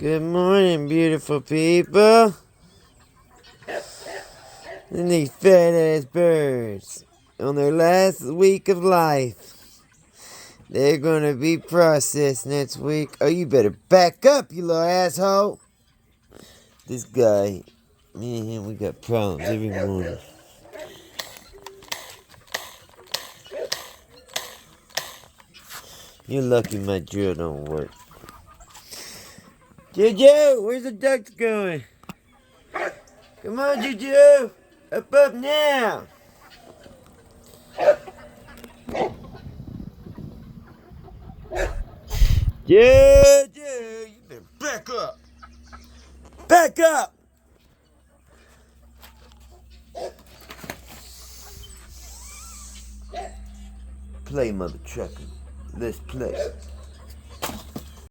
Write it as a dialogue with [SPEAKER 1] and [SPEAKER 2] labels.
[SPEAKER 1] Good morning, beautiful people. And these fat-ass birds, on their last week of life, they're gonna be processed next week. Oh, you better back up, you little asshole. This guy, me and him, we got problems every morning. You're lucky my drill don't work. Juju, where's the ducks going? Come on, Juju! Up now! Juju, you better back up! Back up! Play, mother trucker. Let's play.